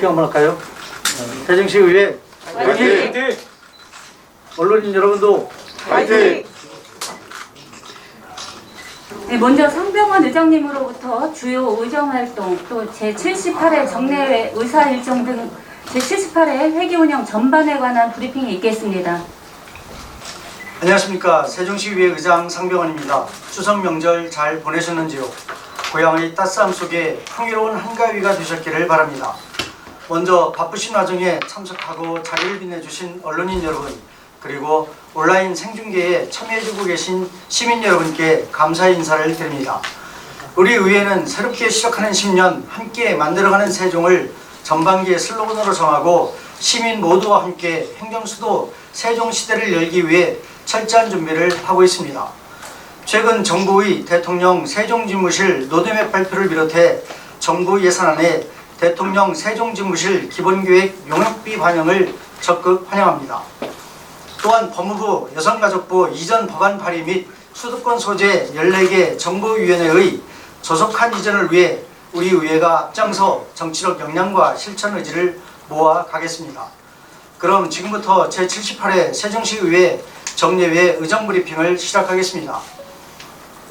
화이팅 한번 할까요? 세종시 의회 화이팅! 언론인 여러분도 화이팅! 네, 먼저 상병원 의장님으로부터 주요 의정활동 또 제78회 정례회 의사일정 등 제78회 회기운영 전반에 관한 브리핑이 있겠습니다. 안녕하십니까. 세종시의회 의장 상병원입니다. 추석 명절 잘 보내셨는지요? 고향의 따스함 속에 풍요로운 한가위가 되셨기를 바랍니다. 먼저 바쁘신 와중에 참석하고 자리를 빛내주신 언론인 여러분, 그리고 온라인 생중계에 참여해주고 계신 시민 여러분께 감사의 인사를 드립니다. 우리 의회는 새롭게 시작하는 10년 함께 만들어가는 세종을 전반기의 슬로건으로 정하고 시민 모두와 함께 행정수도 세종시대를 열기 위해 철저한 준비를 하고 있습니다. 최근 정부의 대통령 세종집무실 로드맵 발표를 비롯해 정부 예산안에 대통령 세종집무실 기본계획 용역비 반영을 적극 환영합니다. 또한 법무부 여성가족부 이전 법안 발의 및 수도권 소재 14개 정부위원회의 조속한 이전을 위해 우리 의회가 앞장서 정치적 역량과 실천 의지를 모아 가겠습니다. 그럼 지금부터 제78회 세종시의회 정례회 의정브리핑을 시작하겠습니다.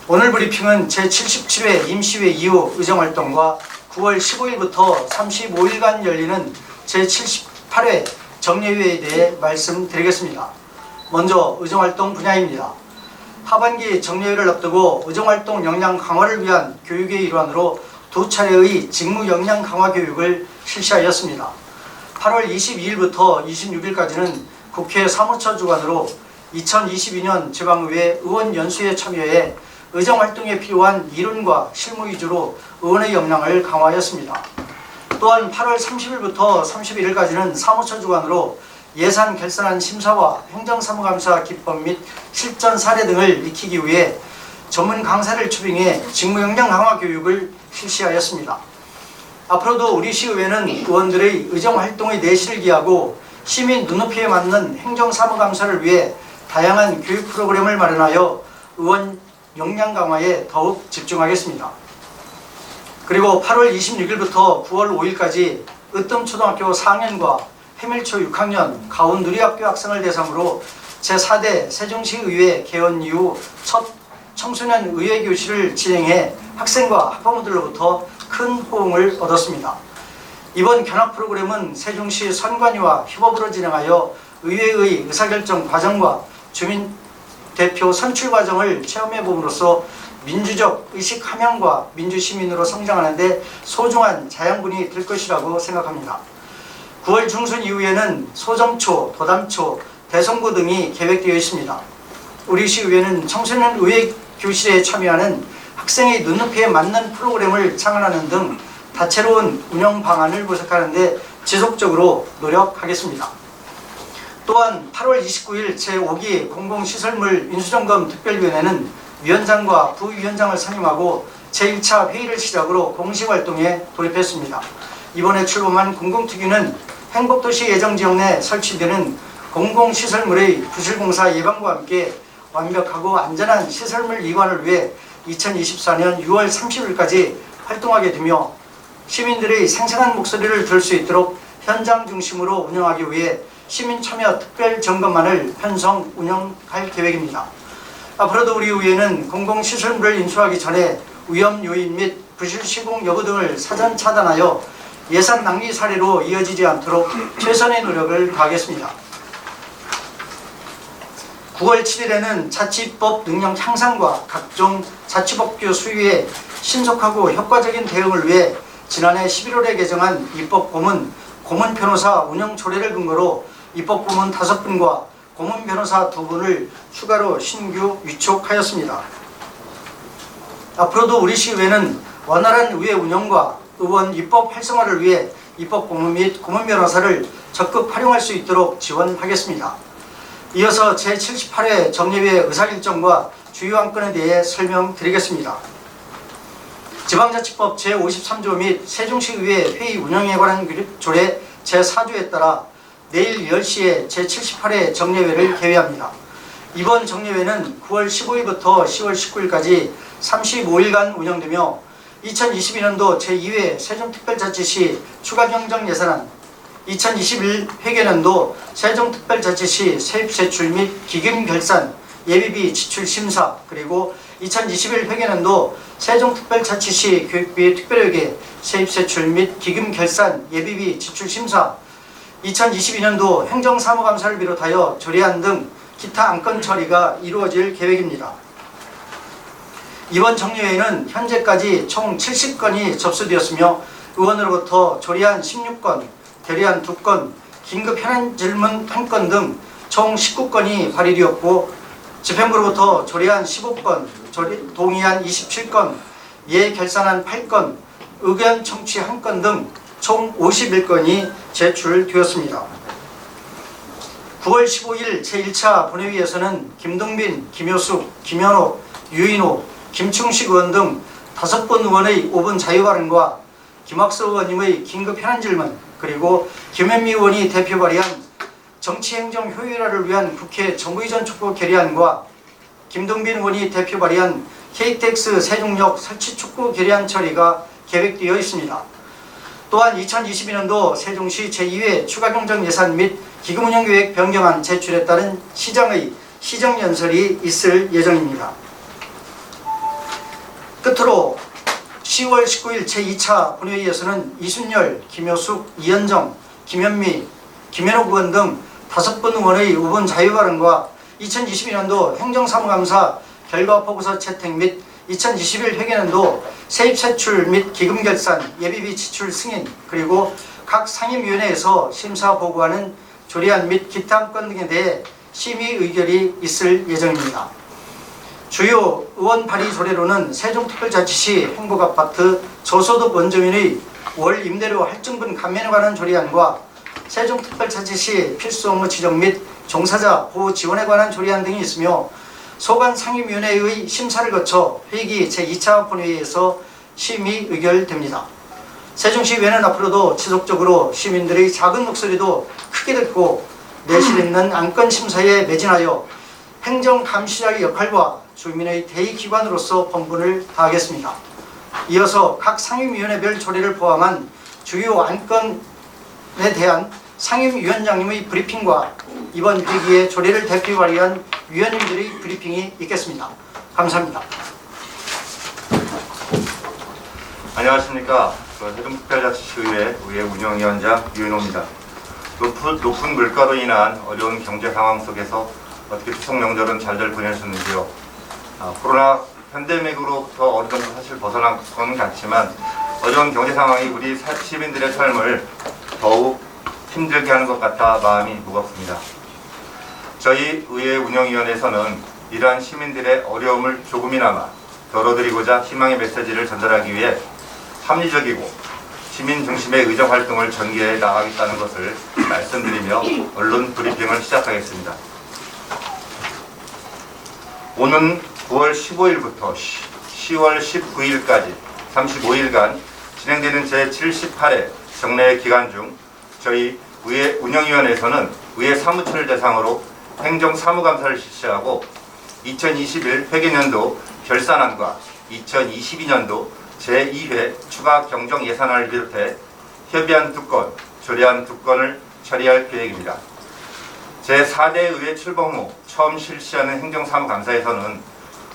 오늘 브리핑은 제77회 임시회 이후 의정활동과 9월 15일부터 35일간 열리는 제78회 정례회에 대해 말씀드리겠습니다. 먼저 의정활동 분야입니다. 하반기 정례회를 앞두고 의정활동 역량 강화를 위한 교육의 일환으로 2차례의 직무 역량 강화 교육을 실시하였습니다. 8월 22일부터 26일까지는 국회 사무처 주관으로 2022년 지방의회 의원 연수에 참여해 의정활동에 필요한 이론과 실무 위주로 의원의 역량을 강화하였습니다. 또한 8월 30일부터 31일까지는 사무처 주관으로 예산 결산안 심사와 행정사무감사 기법 및 실전 사례 등을 익히기 위해 전문 강사를 초빙해 직무 역량 강화 교육을 실시하였습니다. 앞으로도 우리 시의회는 의원들의 의정활동의 내실을 기하고 시민 눈높이에 맞는 행정사무감사를 위해 다양한 교육 프로그램을 마련하여 의원 역량 강화에 더욱 집중하겠습니다. 그리고 8월 26일부터 9월 5일까지 으뜸초등학교 4학년과 해밀초 6학년 가온누리학교 학생을 대상으로 제4대 세종시의회 개원 이후 첫 청소년 의회교실을 진행해 학생과 학부모들로부터 큰 호응을 얻었습니다. 이번 견학 프로그램은 세종시 선관위와 협업으로 진행하여 의회의 의사결정 과정과 주민 대표 선출 과정을 체험해 봄으로써 민주적 의식 함양과 민주시민으로 성장하는 데 소중한 자양분이 될 것이라고 생각합니다. 9월 중순 이후에는 소정초, 도담초, 대성고 등이 계획되어 있습니다. 우리 시의회는 청소년 의회 교실에 참여하는 학생의 눈높이에 맞는 프로그램을 창안하는 등 다채로운 운영 방안을 모색하는 데 지속적으로 노력하겠습니다. 또한 8월 29일 제5기 공공시설물 인수점검 특별위원회는 위원장과 부위원장을 선임하고 제1차 회의를 시작으로 공식활동에 돌입했습니다. 이번에 출범한 공공특위는 행복도시 예정지역 내 설치되는 공공시설물의 부실공사 예방과 함께 완벽하고 안전한 시설물 이관을 위해 2024년 6월 30일까지 활동하게 되며 시민들의 생생한 목소리를 들을 수 있도록 현장 중심으로 운영하기 위해 시민 참여 특별 점검만을 편성 운영할 계획입니다. 앞으로도 우리 의회는 공공시설물을 인수하기 전에 위험 요인 및 부실 시공 여부 등을 사전 차단하여 예산 낭비 사례로 이어지지 않도록 최선의 노력을 다하겠습니다. 9월 7일에는 자치법 능력 향상과 각종 자치법규 수위에 신속하고 효과적인 대응을 위해 지난해 11월에 개정한 입법고문 고문변호사 운영 조례를 근거로 입법고문 5분과 고문변호사 2분을 추가로 신규 위촉하였습니다. 앞으로도 우리 시의회는 원활한 의회 운영과 의원 입법 활성화를 위해 입법고문 및 고문변호사를 적극 활용할 수 있도록 지원하겠습니다. 이어서 제78회 정례회 의사일정과 주요 안건에 대해 설명드리겠습니다. 지방자치법 제53조 및 세종시의회 회의 운영에 관한 조례 제4조에 따라 내일 10시에 제78회 정례회를 개회합니다. 이번 정례회는 9월 15일부터 10월 19일까지 35일간 운영되며 2022년도 제2회 세종특별자치시 추가경정예산안, 2021 회계년도 세종특별자치시 세입세출 및 기금결산 예비비 지출심사, 그리고 2021 회계년도 세종특별자치시 교육비 특별회계 세입세출 및 기금결산 예비비 지출심사, 2022년도 행정사무감사를 비롯하여 조례안 등 기타 안건 처리가 이루어질 계획입니다. 이번 정례회는 현재까지 총 70건이 접수되었으며 의원으로부터 조례안 16건, 결의안 2건, 긴급 현안 질문 1건 등 총 19건이 발의되었고, 집행부로부터 조례안 15건, 동의안 27건, 예결산안 8건, 의견 청취 1건 등 총 51건이 제출되었습니다. 9월 15일 제1차 본회의에서는 김동빈, 김효숙, 김현옥, 유인호, 김충식 의원 등 5분 의원의 5분 자유발언과 김학수 의원님의 긴급 현안질문, 그리고 김현미 의원이 대표 발의한 정치행정 효율화를 위한 국회 정부이전 촉구 결의안과 김동빈 의원이 대표 발의한 KTX 세종역 설치 촉구 결의안 처리가 계획되어 있습니다. 또한 2022년도 세종시 제2회 추가경정예산 및 기금운영계획 변경안 제출에 따른 시장의 시정연설이 있을 예정입니다. 끝으로 10월 19일 제2차 본회의에서는 이순열, 김효숙, 이현정, 김현미, 김현옥 의원 등 5분 의원의 5분 자유발언과 2022년도 행정사무감사 결과보고서 채택 및 2021 회계년도 세입세출 및 기금결산 예비비 지출 승인, 그리고 각 상임위원회에서 심사 보고하는 조례안 및 기타 안건 등에 대해 심의 의결이 있을 예정입니다. 주요 의원 발의 조례로는 세종특별자치시 행복아파트 저소득 원주민의 월 임대료 할증분 감면에 관한 조례안과 세종특별자치시 필수업무 지정 및 종사자 보호 지원에 관한 조례안 등이 있으며, 소관 상임위원회의 심사를 거쳐 회기 제2차 본회의에서 심의 의결됩니다. 세종시의회는 앞으로도 지속적으로 시민들의 작은 목소리도 크게 듣고 내실 있는 안건 심사에 매진하여 행정감시자의 역할과 주민의 대의기관으로서 본분을 다하겠습니다. 이어서 각 상임위원회별 조례를 포함한 주요 안건에 대한 상임위원장님의 브리핑과 이번 회기에 조례를 대표 발의한 위원님들의 브리핑이 있겠습니다. 감사합니다. 안녕하십니까. 세종특별자치시의회 운영위원장 유인호입니다. 높은 물가로 인한 어려운 경제 상황 속에서 어떻게 추석 명절은 잘들 보내셨는지요. 코로나 팬데믹으로부터 어느 정도 사실 벗어난 건 같지만 어려운 경제 상황이 우리 시민들의 삶을 더욱 힘들게 하는 것 같아 마음이 무겁습니다. 저희 의회 운영위원회에서는 이러한 시민들의 어려움을 조금이나마 덜어드리고자 희망의 메시지를 전달하기 위해 합리적이고 시민 중심의 의정활동을 전개해 나가겠다는 것을 말씀드리며 언론 브리핑을 시작하겠습니다. 오는 9월 15일부터 10월 19일까지 35일간 진행되는 제78회 정례 기간 중 저희 의회 운영위원회에서는 의회 사무처를 대상으로 행정사무감사를 실시하고 2021 회계년도 결산안과 2022년도 제2회 추가 경정 예산안을 비롯해 협의안 2건, 조례안 2건을 처리할 계획입니다. 제4대 의회 출범 후 처음 실시하는 행정사무감사에서는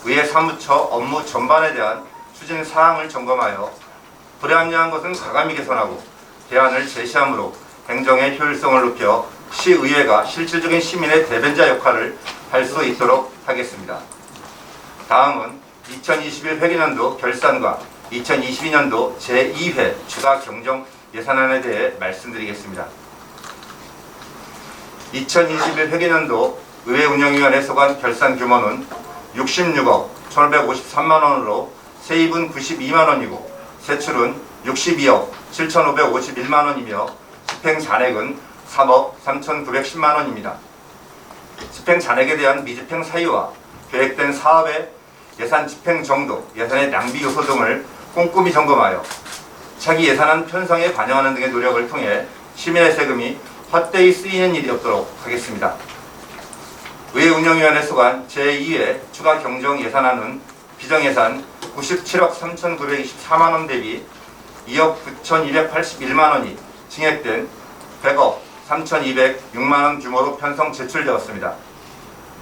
의회 사무처 업무 전반에 대한 추진 사항을 점검하여 불합리한 것은 과감히 개선하고 대안을 제시함으로 행정의 효율성을 높여 시의회가 실질적인 시민의 대변자 역할을 할 수 있도록 하겠습니다. 다음은 2021 회계년도 결산과 2022년도 제2회 추가 경정 예산안에 대해 말씀드리겠습니다. 2021 회계년도 의회 운영위원회 소관 결산 규모는 66억 1,553만원으로 세입은 92만원이고 세출은 62억 7,551만원이며 집행 잔액은 3억 3,910만원입니다. 집행 잔액에 대한 미집행 사유와 계획된 사업의 예산 집행 정도, 예산의 낭비 요소 등을 꼼꼼히 점검하여 차기 예산안 편성에 반영하는 등의 노력을 통해 시민의 세금이 헛되이 쓰이는 일이 없도록 하겠습니다. 의회 운영위원회 소관 제2회 추가 경정 예산안은 비정예산 97억 3,924만 원 대비 2억 9,281만 원이 증액된 100억 3,206만 원 규모로 편성 제출되었습니다.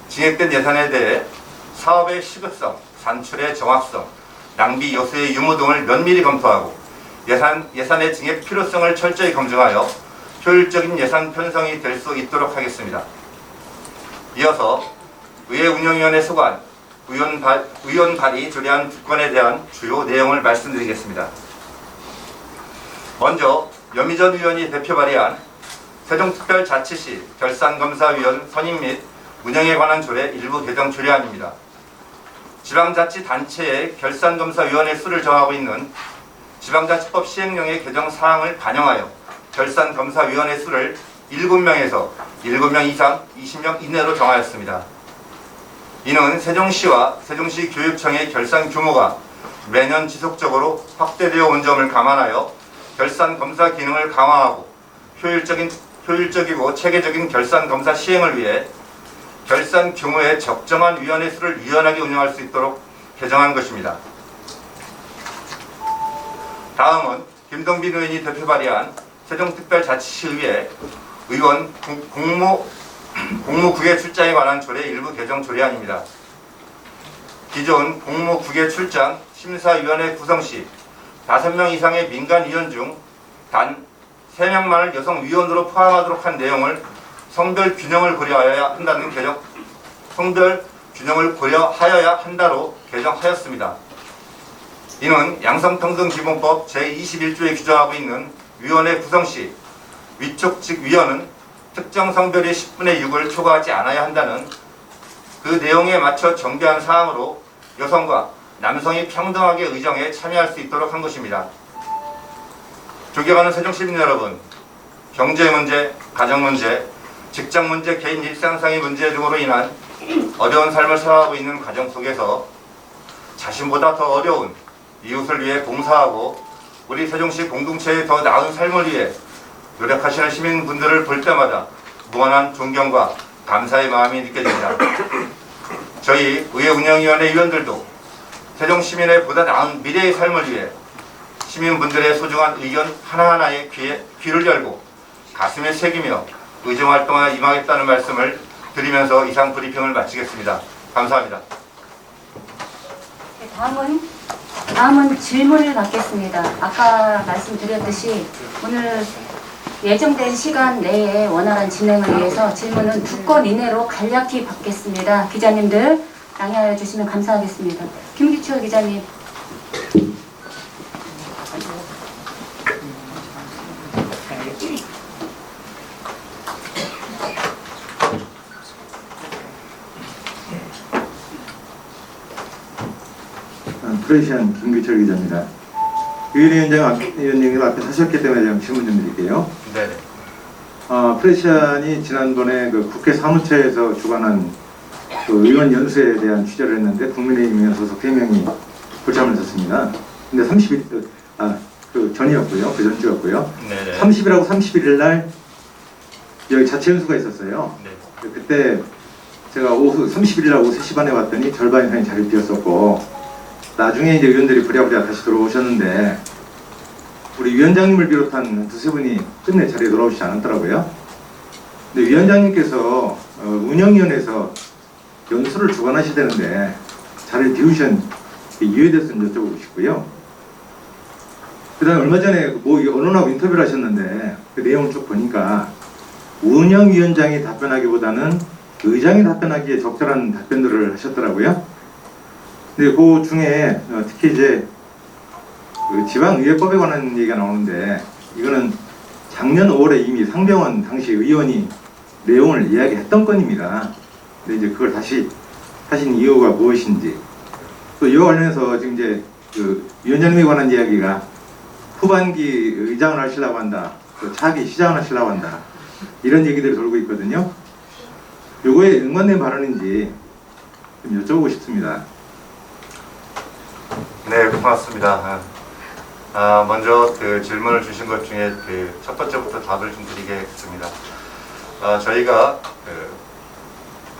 증액된 예산에 대해 사업의 시급성, 산출의 정확성, 낭비 요소의 유무 등을 면밀히 검토하고 예산의 증액 필요성을 철저히 검증하여 효율적인 예산 편성이 될 수 있도록 하겠습니다. 이어서 의회 운영위원회 소관, 의원 발의 조례안 2건에 대한 주요 내용을 말씀드리겠습니다. 먼저 염희전 의원이 대표 발의한 세종특별자치시 결산검사위원 선임 및 운영에 관한 조례 일부 개정 조례안입니다. 지방자치단체의 결산검사위원회 수를 정하고 있는 지방자치법 시행령의 개정 사항을 반영하여 결산검사위원회 수를 7명에서 7명 이상 20명 이내로 정하였습니다. 이는 세종시와 세종시 교육청의 결산 규모가 매년 지속적으로 확대되어 온 점을 감안하여 결산 검사 기능을 강화하고 효율적이고 체계적인 결산 검사 시행을 위해 결산 규모의 적정한 위원회 수를 유연하게 운영할 수 있도록 개정한 것입니다. 다음은 김동빈 의원이 대표 발의한 세종특별자치시의회 의원 공무국외 출장에 관한 조례 일부 개정 조례안입니다. 기존 공무국외 출장 심사위원회 구성 시 5명 이상의 민간위원 중 단 3명만을 여성위원으로 포함하도록 한 내용을 성별 균형을 고려하여야 한다로 개정하였습니다. 이는 양성평등기본법 제21조에 규정하고 있는 위원회 구성 시 위촉 즉 위원은 특정 성별의 10분의 6을 초과하지 않아야 한다는 그 내용에 맞춰 정비한 사항으로 여성과 남성이 평등하게 의정에 참여할 수 있도록 한 것입니다. 존경하는 세종시민 여러분, 경제 문제, 가정 문제, 직장 문제, 개인 일상상의 문제 등으로 인한 어려운 삶을 살아가고 있는 가정 속에서 자신보다 더 어려운 이웃을 위해 봉사하고 우리 세종시 공동체의 더 나은 삶을 위해 노력하시는 시민분들을 볼 때마다 무한한 존경과 감사의 마음이 느껴집니다. 저희 의회운영위원회 위원들도 세종시민의 보다 나은 미래의 삶을 위해 시민분들의 소중한 의견 하나하나에 귀를 열고 가슴에 새기며 의정활동에 임하겠다는 말씀을 드리면서 이상 브리핑을 마치겠습니다. 감사합니다. 네, 다음은 질문을 받겠습니다. 아까 말씀드렸듯이 오늘 예정된 시간 내에 원활한 진행을 위해서 질문은 2건 이내로 간략히 받겠습니다. 기자님들 양해하여 주시면 감사하겠습니다. 김기철 기자님. 프레시안 김규철 기자입니다. 위원님 앞에 하셨기 때문에 제가 질문 좀 드릴게요. 네. 프레시안이 지난번에 그 국회 사무처에서 주관한 그 의원 연수에 대한 취재를 했는데 국민의힘 의원 소속 3명이 불참을 했었습니다. 근데 30일, 그 전이었고요. 그 전주였고요. 네네. 30일하고 31일 날 여기 자체 연수가 있었어요. 네. 그때 제가 오후 31일 날 오후 3시 반에 왔더니 절반 이상이 자리를 비웠었고 나중에 이제 의원들이 부랴부랴 다시 들어오셨는데 우리 위원장님을 비롯한 2-3분이 끝내 자리에 돌아오시지 않았더라고요. 근데 위원장님께서 운영위원회에서 연수를 주관하셔야 되는데 자리를 비우신 이유에 대해서 좀 여쭤보고 싶고요. 그 다음에 얼마 전에 뭐 언론하고 인터뷰를 하셨는데 그 내용을 쭉 보니까 운영위원장이 답변하기보다는 의장이 답변하기에 적절한 답변들을 하셨더라고요. 근데 그 중에 특히 이제 그 지방의회법에 관한 얘기가 나오는데 이거는 작년 5월에 이미 상병원 당시 의원이 내용을 이야기했던 건입니다. 근데 이제 그걸 다시 하신 이유가 무엇인지 또 이와 관련해서 지금 이제 그 위원장님에 관한 이야기가 후반기 의장을 하시려고 한다, 또 차기 시장을 하시려고 한다 이런 얘기들이 돌고 있거든요. 요거에 연관된 발언인지 좀 여쭤보고 싶습니다. 네, 고맙습니다. 먼저 그 질문을 주신 것 중에 그 첫 번째부터 답을 좀 드리겠습니다. 저희가 그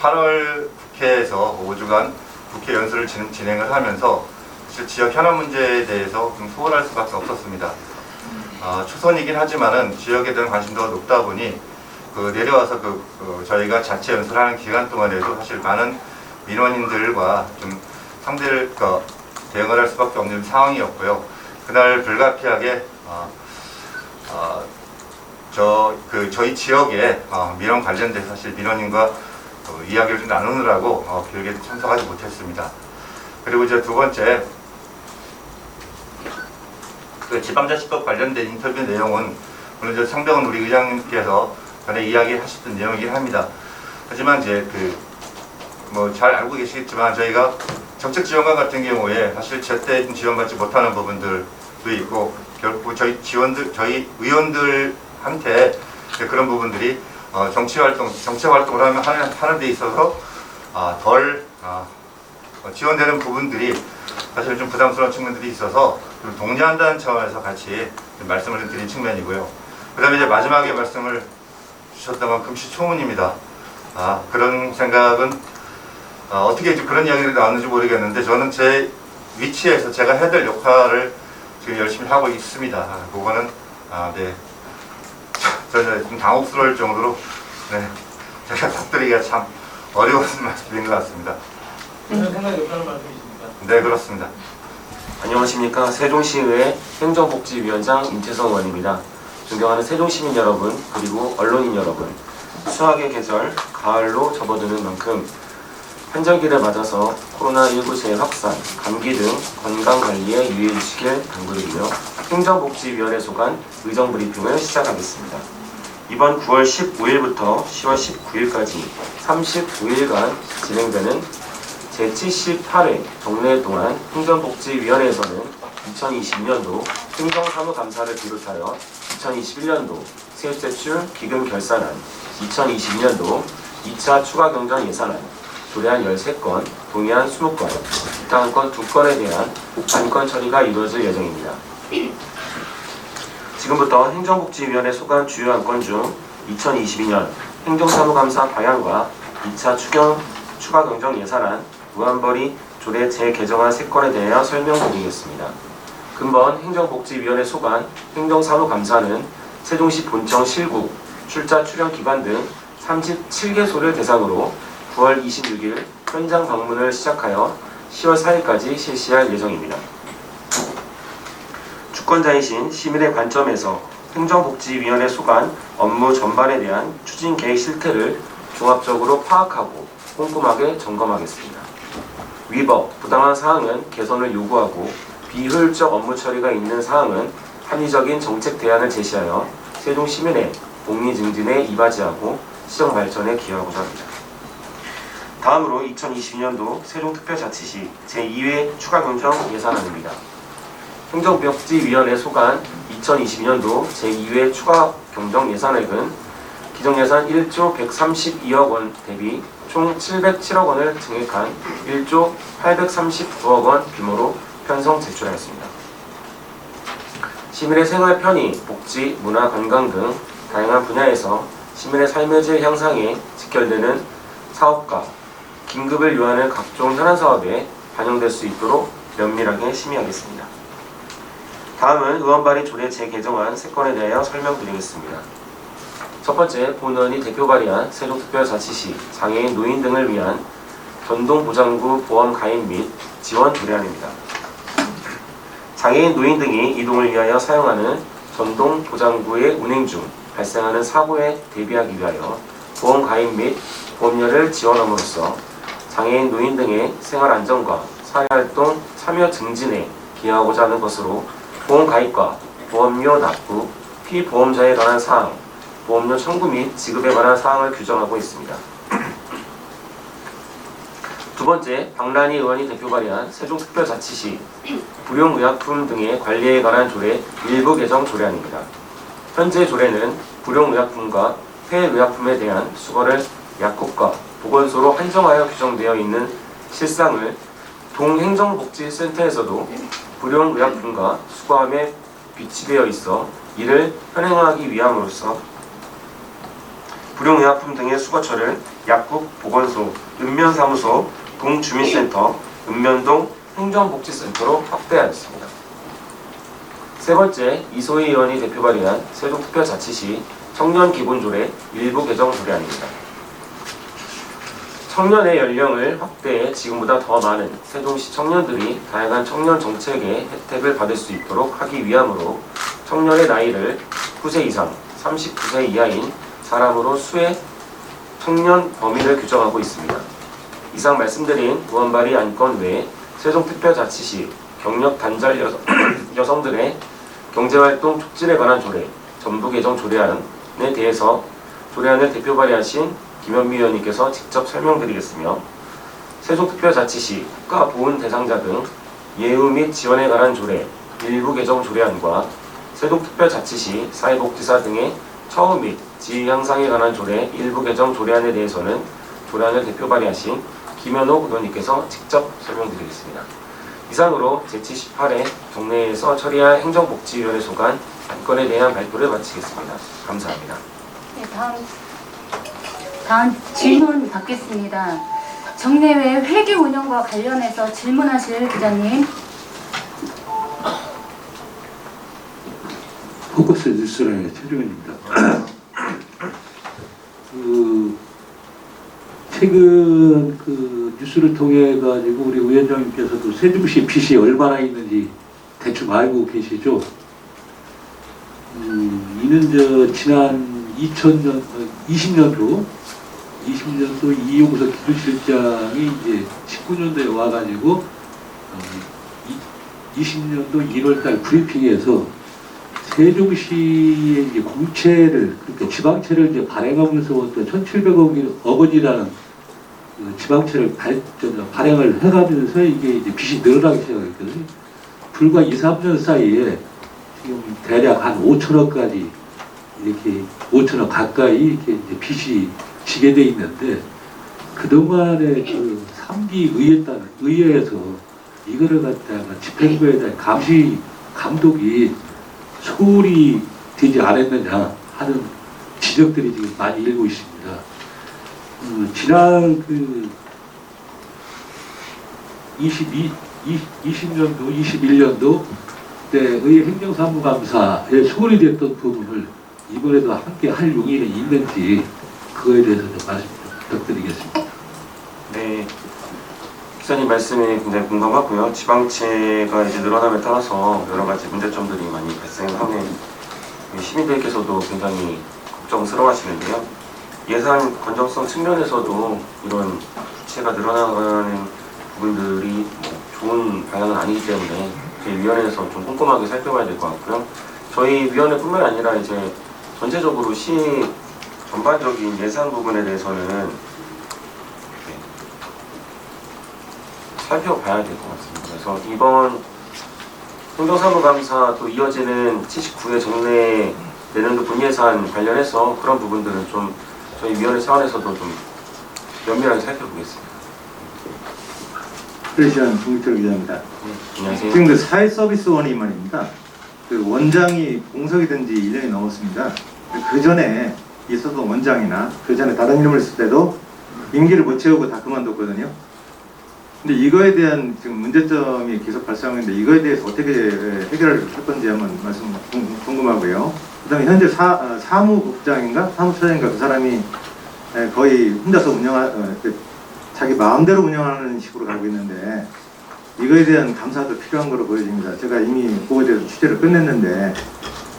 8월 국회에서 5주간 국회 연수를 진행을 하면서 사실 지역 현안 문제에 대해서 좀 소홀할 수밖에 없었습니다. 초선이긴 하지만은 지역에 대한 관심도가 높다 보니 내려와서 저희가 자체 연설하는 기간 동안에도 사실 많은 민원인들과 좀 대응을 할 수밖에 없는 상황이었고요. 그날 불가피하게 저희 지역의 민원 관련돼서 사실 민원인과 이야기를 좀 나누느라고 교육에 참석하지 못했습니다. 그리고 이제 두 번째, 지방자치법 관련된 인터뷰 내용은 물론 이제 상병은 우리 의장님께서 전에 이야기하셨던 내용이긴 합니다. 하지만 이제 잘 알고 계시겠지만 저희가 정책지원관 같은 경우에 사실 제때 지원받지 못하는 부분들도 있고 결국 저희 의원들한테 그런 부분들이 정책 활동을 하는 데 있어서 덜 지원되는 부분들이 사실 좀 부담스러운 측면들이 있어서 좀 독려한다는 차원에서 같이 말씀을 좀 드린 측면이고요. 그 다음에 이제 마지막에 말씀을 주셨던 건 금시초문입니다. 그런 생각은 어떻게 이제 그런 이야기가 나왔는지 모르겠는데 저는 제 위치에서 제가 해야 될 역할을 지금 열심히 하고 있습니다. 그거는 저는 좀 당혹스러울 정도로 제가 답드리기가 참 어려운 말씀인 것 같습니다. 생각이 없다는 말씀이십니까? 네, 그렇습니다. 안녕하십니까. 세종시의회 행정복지위원장 임태성 의원입니다. 존경하는 세종시민 여러분, 그리고 언론인 여러분, 수학의 계절, 가을로 접어드는 만큼 환절기를 맞아서 코로나19 재확산, 감기 등 건강관리에 유의해 주시길 당부드리며 행정복지위원회 소관 의정브리핑을 시작하겠습니다. 이번 9월 15일부터 10월 19일까지 39일간 진행되는 제78회 정례 동안 행정복지위원회에서는 2020년도 행정사무감사를 비롯하여 2021년도 세입세출 기금 결산안, 2022년도 2차 추가경정 예산안, 조례안 13건, 동의안 20건, 기타 안건 2건에 대한 안건 처리가 이루어질 예정입니다. 지금부터 행정복지위원회 소관 주요 안건 중 2022년 행정사무감사 방향과 2차 추가경정 예산안, 무한벌이 조례 재개정안 3건에 대하여 설명드리겠습니다. 근본 행정복지위원회 소관 행정사무감사는 세종시 본청 실국, 출자 출연 기관 등 37개소를 대상으로 9월 26일 현장 방문을 시작하여 10월 4일까지 실시할 예정입니다. 주권자이신 시민의 관점에서 행정복지위원회 소관 업무 전반에 대한 추진 계획 실태를 종합적으로 파악하고 꼼꼼하게 점검하겠습니다. 위법, 부당한 사항은 개선을 요구하고 비효율적 업무 처리가 있는 사항은 합리적인 정책 대안을 제시하여 세종 시민의 복리 증진에 이바지하고 시정 발전에 기여하고자 합니다. 다음으로 2022년도 세종특별자치시 제2회 추가경정 예산안입니다. 행정복지위원회 소관 2022년도 제2회 추가경정 예산액은 기정예산 1조 132억 원 대비 총 707억 원을 증액한 1조 839억 원 규모로 편성 제출하였습니다. 시민의 생활 편의, 복지, 문화, 관광 등 다양한 분야에서 시민의 삶의 질 향상에 직결되는 사업과 긴급을 요하는 각종 현안 사업에 반영될 수 있도록 면밀하게 심의하겠습니다. 다음은 의원발의 조례 재개정안 3건에 대하여 설명드리겠습니다. 첫 번째, 본 의원이 대표 발의한 세종특별자치시 장애인 노인 등을 위한 전동보장구 보험 가입 및 지원 조례안입니다. 장애인 노인 등이 이동을 위하여 사용하는 전동보장구의 운행 중 발생하는 사고에 대비하기 위하여 보험 가입 및 보험료를 지원함으로써 장애인 노인 등의 생활 안정과 사회활동 참여 증진에 기여하고자 하는 것으로 보험 가입과 보험료 납부, 피보험자에 관한 사항, 보험료 청구 및 지급에 관한 사항을 규정하고 있습니다. 두 번째, 박란희 의원이 대표 발의한 세종특별자치시 불용의약품 등의 관리에 관한 조례 일부 개정 조례안입니다. 현재 조례는 불용의약품과 폐의약품에 대한 수거를 약국과 보건소로 한정하여 규정되어 있는 실상을 동행정복지센터에서도 불용의약품과 수거함에 비치되어 있어 이를 현행하기 위함으로써 불용의약품 등의 수거처를 약국, 보건소, 읍면사무소, 동주민센터, 읍면동, 행정복지센터로 확대하였습니다. 세 번째, 이소희 의원이 대표 발의한 세종특별자치시 청년기본조례 일부 개정 조례안입니다. 청년의 연령을 확대해 지금보다 더 많은 세종시 청년들이 다양한 청년 정책의 혜택을 받을 수 있도록 하기 위함으로 청년의 나이를 9세 이상, 39세 이하인 사람으로 수의 청년 범위를 규정하고 있습니다. 이상 말씀드린 의원 발의 안건 외에 세종특별자치시 경력 단절 여성들의 경제활동 촉진에 관한 조례, 전부 개정 조례안에 대해서 조례안을 대표 발의하신 김현미 의원님께서 직접 설명드리겠으며 세종특별자치시 국가보훈 대상자 등 예우 및 지원에 관한 조례, 일부 개정 조례안과 세종특별자치시 사회복지사 등의 처우 및 지위 향상에 관한 조례, 일부 개정 조례안에 대해서는 조례안을 대표 발의하신 김현옥 의원님께서 직접 설명드리겠습니다. 이상으로 제78회 정례에서 처리할 행정복지위원회 소관 안건에 대한 발표를 마치겠습니다. 감사합니다. 네, 다음 질문 받겠습니다. 정례회 회계 운영과 관련해서 질문하실 기자님. 포커스 뉴스라의 최종현입니다. 최근 뉴스를 통해 가지고 우리 위원장님께서도 세종시 빚이 얼마나 있는지 대충 알고 계시죠? 이는 지난 20년도 이용석 기술실장이 이제 19년도에 와가지고 20년도 1월달 브리핑에서 세종시의 이제 공채를, 그러니까 지방채를 이제 발행하면서 1,700억 원이라는 지방채를 발행을 해가면서 이게 이제 빚이 늘어나기 시작했거든요. 불과 2, 3년 사이에 지금 대략 한 5천억까지 이렇게 5천억 가까이 이렇게 이제 빚이 지게 돼 있는데, 그동안에 그 3기 의회에서 이거를 갖다가 집행부에 대한 감독이 소홀히 되지 않았느냐 하는 지적들이 지금 많이 일고 있습니다. 지난 20년도, 21년도 때의 행정사무감사에 소홀히 됐던 부분을 이번에도 함께 할 용의는 있는지 그거에 대해서 좀 말씀 부탁드리겠습니다. 네, 기자님 말씀에 굉장히 공감하고요. 지방채가 이제 늘어남에 따라서 여러 가지 문제점들이 많이 발생하는 시민들께서도 굉장히 걱정스러워하시는데요. 예산 건전성 측면에서도 이런 부채가 늘어나가는 부분들이 좋은 방향은 아니기 때문에 저희 위원회에서 좀 꼼꼼하게 살펴봐야 될 것 같고요. 저희 위원회뿐만 아니라 이제 전체적으로 시 전반적인 예산 부분에 대해서는 살펴봐야 될 것 같습니다. 그래서 이번 행정사무감사 또 이어지는 79회 정례 내년도 분예산 관련해서 그런 부분들은 좀 저희 위원회 차원에서도 좀 면밀하게 살펴보겠습니다. 크리스천 김기철 기자입니다. 안녕하세요. 지금 그 사회서비스원이 말입니다. 그 원장이 공석이 된 지 1년이 넘었습니다. 그 전에 있었던 원장이나 그 전에 다른 이름을 쓸 때도 임기를 못 채우고 다 그만뒀거든요. 근데 이거에 대한 지금 문제점이 계속 발생하고 있는데 이거에 대해서 어떻게 해결할 건지 한번 말씀 궁금하고요. 그다음에 현재 사무국장인가 사무처장인가 그 사람이 거의 혼자서 자기 마음대로 운영하는 식으로 가고 있는데 이거에 대한 감사도 필요한 거로 보여집니다. 제가 이미 그거에 대해서 취재를 끝냈는데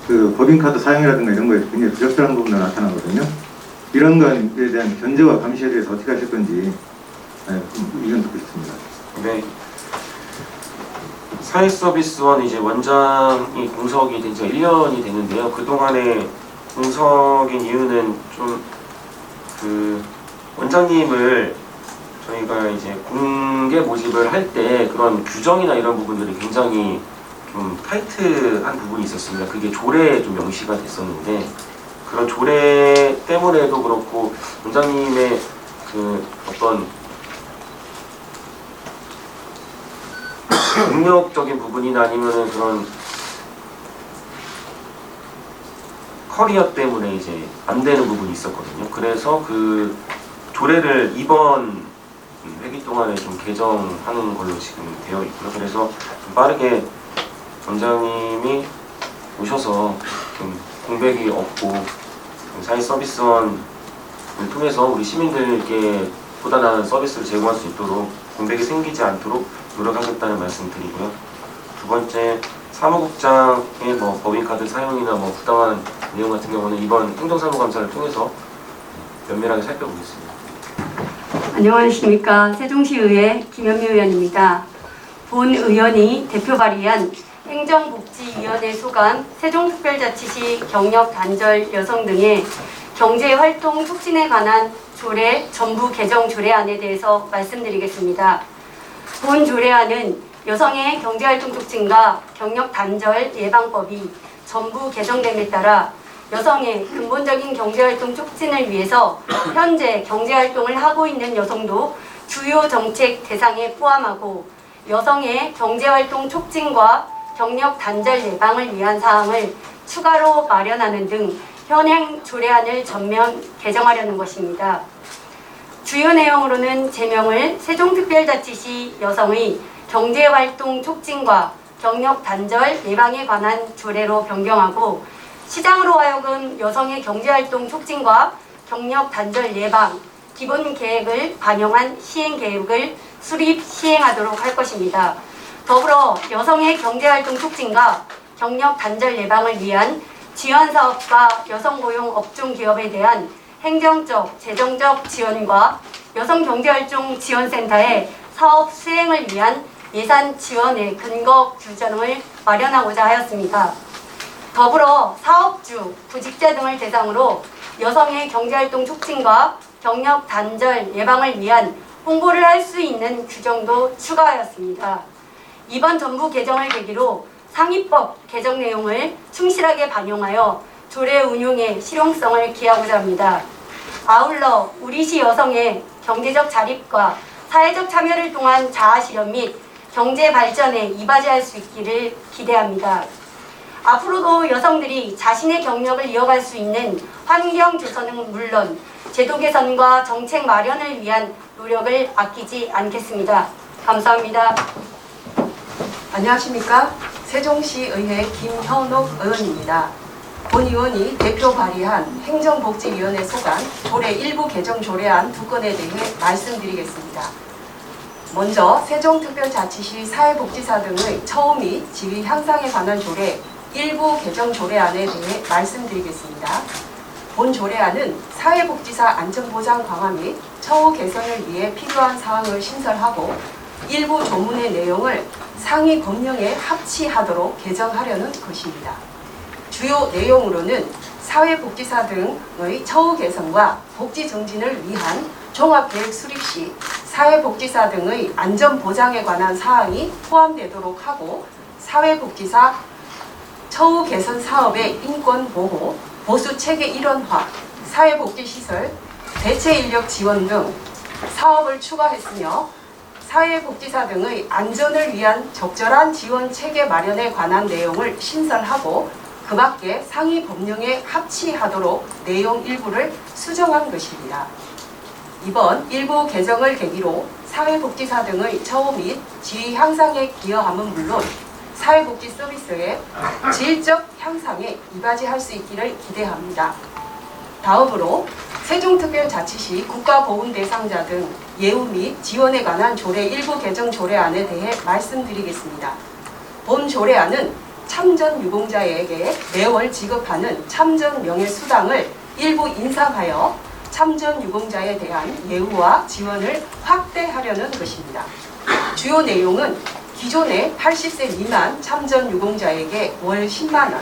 그 법인카드 사용이라든가 이런 거에 굉장히 부적절한 부분도 나타나거든요. 이런 거에 대한 견제와 감시에 대해서 어떻게 하실 건지 의견 듣고 싶습니다. 네. 사회서비스원 이제 원장이 공석이 된 지가 1년이 됐는데요. 그동안에 공석인 이유는 좀 그 원장님을 저희가 이제 공개 모집을 할 때 그런 규정이나 이런 부분들이 굉장히 좀 타이트한 부분이 있었습니다. 그게 조례에 좀 명시가 됐었는데 그런 조례 때문에도 그렇고 원장님의 그 어떤 능력적인 부분이나 아니면은 그런 커리어 때문에 이제 안 되는 부분이 있었거든요. 그래서 그 조례를 이번 회기 동안에 좀 개정하는 걸로 지금 되어 있고요. 그래서 좀 빠르게 원장님이 오셔서 좀 공백이 없고 사회 서비스원을 통해서 우리 시민들께 보다 나은 서비스를 제공할 수 있도록 공백이 생기지 않도록 노력하겠다는 말씀 드리고요. 두 번째, 사무국장의 법인카드 사용이나 부당한 내용 같은 경우는 이번 행정사무감사를 통해서 면밀하게 살펴보겠습니다. 안녕하십니까. 세종시의회 김현미 의원입니다. 본 의원이 대표 발의한 행정복지위원회 소관 세종특별자치시 경력단절 여성 등의 경제활동 촉진에 관한 조례 전부 개정 조례안에 대해서 말씀드리겠습니다. 본 조례안은 여성의 경제활동 촉진과 경력단절 예방법이 전부 개정됨에 따라 여성의 근본적인 경제활동 촉진을 위해서 현재 경제활동을 하고 있는 여성도 주요 정책 대상에 포함하고 여성의 경제활동 촉진과 경력 단절 예방을 위한 사항을 추가로 마련하는 등 현행 조례안을 전면 개정하려는 것입니다. 주요 내용으로는 제명을 세종특별자치시 여성의 경제활동 촉진과 경력 단절 예방에 관한 조례로 변경하고 시장으로 하여금 여성의 경제활동 촉진과 경력 단절 예방 기본 계획을 반영한 시행 계획을 수립 시행하도록 할 것입니다. 더불어 여성의 경제활동 촉진과 경력 단절 예방을 위한 지원 사업과 여성 고용 업종 기업에 대한 행정적, 재정적 지원과 여성 경제활동 지원센터의 사업 수행을 위한 예산 지원의 근거 규정을 마련하고자 하였습니다. 더불어 사업주, 구직자 등을 대상으로 여성의 경제활동 촉진과 경력 단절 예방을 위한 홍보를 할 수 있는 규정도 추가하였습니다. 이번 전부 개정을 계기로 상위법 개정 내용을 충실하게 반영하여 조례 운용의 실용성을 기하고자 합니다. 아울러 우리시 여성의 경제적 자립과 사회적 참여를 통한 자아 실현 및 경제 발전에 이바지할 수 있기를 기대합니다. 앞으로도 여성들이 자신의 경력을 이어갈 수 있는 환경 조성은 물론 제도 개선과 정책 마련을 위한 노력을 아끼지 않겠습니다. 감사합니다. 안녕하십니까. 세종시의회 김현옥 의원입니다. 본 의원이 대표 발의한 행정복지위원회 소관 조례 일부 개정 조례안 2건에 대해 말씀드리겠습니다. 먼저 세종특별자치시 사회복지사 등의 처우 및 지위 향상에 관한 조례 일부 개정 조례안에 대해 말씀드리겠습니다. 본 조례안은 사회복지사 안전보장 강화 및 처우 개선을 위해 필요한 사항을 신설하고 일부 조문의 내용을 상위 법령에 합치하도록 개정하려는 것입니다. 주요 내용으로는 사회복지사 등의 처우 개선과 복지 증진을 위한 종합계획 수립 시 사회복지사 등의 안전보장에 관한 사항이 포함되도록 하고 사회복지사 처우 개선 사업의 인권보호, 보수체계 일원화, 사회복지시설, 대체인력 지원 등 사업을 추가했으며 사회복지사 등의 안전을 위한 적절한 지원 체계 마련에 관한 내용을 신설하고 그 밖에 상위 법령에 합치하도록 내용 일부를 수정한 것입니다. 이번 일부 개정을 계기로 사회복지사 등의 처우 및 지위 향상에 기여함은 물론 사회복지 서비스의 질적 향상에 이바지할 수 있기를 기대합니다. 다음으로 세종특별자치시 국가보훈 대상자 등 예우 및 지원에 관한 조례 일부 개정 조례안에 대해 말씀드리겠습니다. 본 조례안은 참전 유공자에게 매월 지급하는 참전 명예수당을 일부 인상하여 참전 유공자에 대한 예우와 지원을 확대하려는 것입니다. 주요 내용은 기존의 80세 미만 참전 유공자에게 월 10만 원,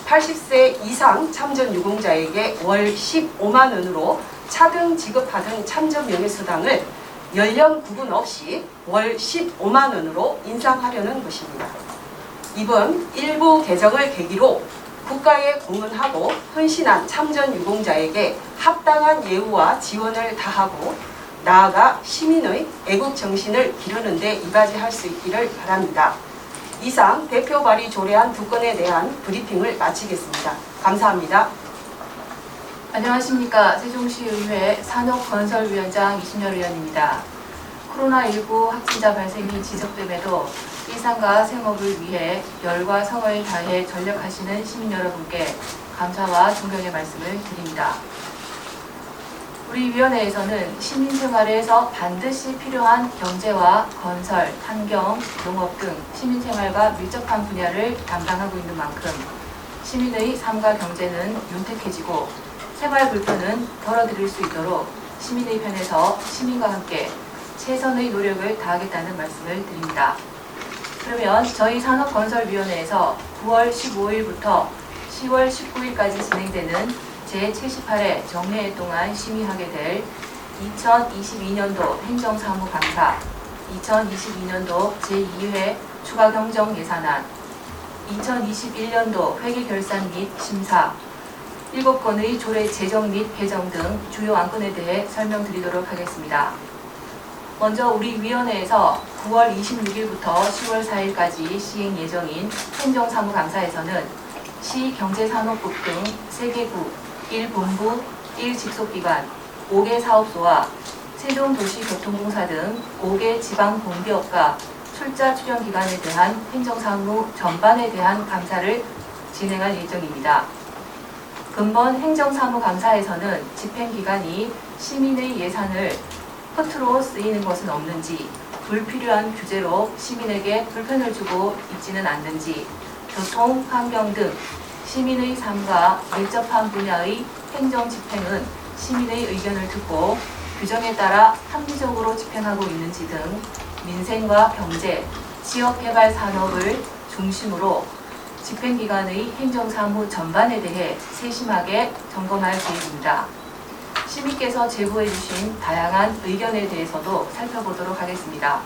80세 이상 참전 유공자에게 월 15만 원으로 차등 지급하던 참전 명예수당을 연령 구분 없이 월 15만 원으로 인상하려는 것입니다. 이번 일부 개정을 계기로 국가에 공헌하고 헌신한 참전 유공자에게 합당한 예우와 지원을 다하고 나아가 시민의 애국 정신을 기르는 데 이바지할 수 있기를 바랍니다. 이상 대표 발의 조례안 2건에 대한 브리핑을 마치겠습니다. 감사합니다. 안녕하십니까. 세종시의회 산업건설위원장 이순열 의원입니다. 코로나19 확진자 발생이 지속됨에도 일상과 생업을 위해 열과 성을 다해 전력하시는 시민 여러분께 감사와 존경의 말씀을 드립니다. 우리 위원회에서는 시민 생활에서 반드시 필요한 경제와 건설, 환경, 농업 등 시민 생활과 밀접한 분야를 담당하고 있는 만큼 시민의 삶과 경제는 윤택해지고 생활 불편은 덜어드릴 수 있도록 시민의 편에서 시민과 함께 최선의 노력을 다하겠다는 말씀을 드립니다. 그러면 저희 산업건설위원회에서 9월 15일부터 10월 19일까지 진행되는 제78회 정례회 동안 심의하게 될 2022년도 행정사무감사, 2022년도 제2회 추가경정예산안, 2021년도 회계결산 및 심사, 7건의 조례 제정 및 개정 등 주요 안건에 대해 설명드리도록 하겠습니다. 먼저 우리 위원회에서 9월 26일부터 10월 4일까지 시행 예정인 행정사무감사에서는 시경제산업국 등 3개국, 1본부, 1직속기관, 5개 사업소와 세종도시교통공사 등 5개 지방공기업과 출자 출연기관에 대한 행정사무 전반에 대한 감사를 진행할 예정입니다. 근본 행정사무감사에서는 집행기관이 시민의 예산을 허투루 쓰이는 것은 없는지, 불필요한 규제로 시민에게 불편을 주고 있지는 않는지, 교통, 환경 등 시민의 삶과 밀접한 분야의 행정 집행은 시민의 의견을 듣고 규정에 따라 합리적으로 집행하고 있는지 등 민생과 경제, 지역개발 산업을 중심으로 집행기관의 행정사무 전반에 대해 세심하게 점검할 계획입니다. 시민께서 제보해 주신 다양한 의견에 대해서도 살펴보도록 하겠습니다.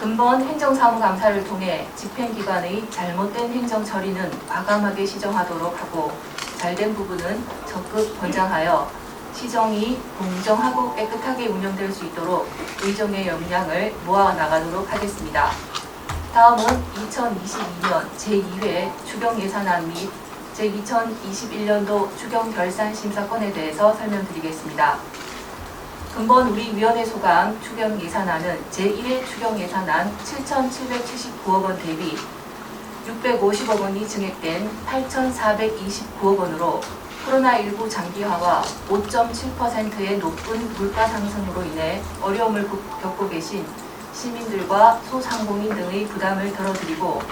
근본 행정사무감사를 통해 집행기관의 잘못된 행정처리는 과감하게 시정하도록 하고 잘된 부분은 적극 권장하여 시정이 공정하고 깨끗하게 운영될 수 있도록 의정의 역량을 모아나가도록 하겠습니다. 다음은 2022년 제2회 추경예산안 및 제2021년도 추경결산심사건에 대해서 설명드리겠습니다. 근본 우리 위원회 소감 추경예산안은 제1회 추경예산안 7,779억 원 대비 650억 원이 증액된 8,429억 원으로 코로나19 장기화와 5.7%의 높은 물가 상승으로 인해 어려움을 겪고 계신 시민들과 소상공인 등의 부담을 덜어드리고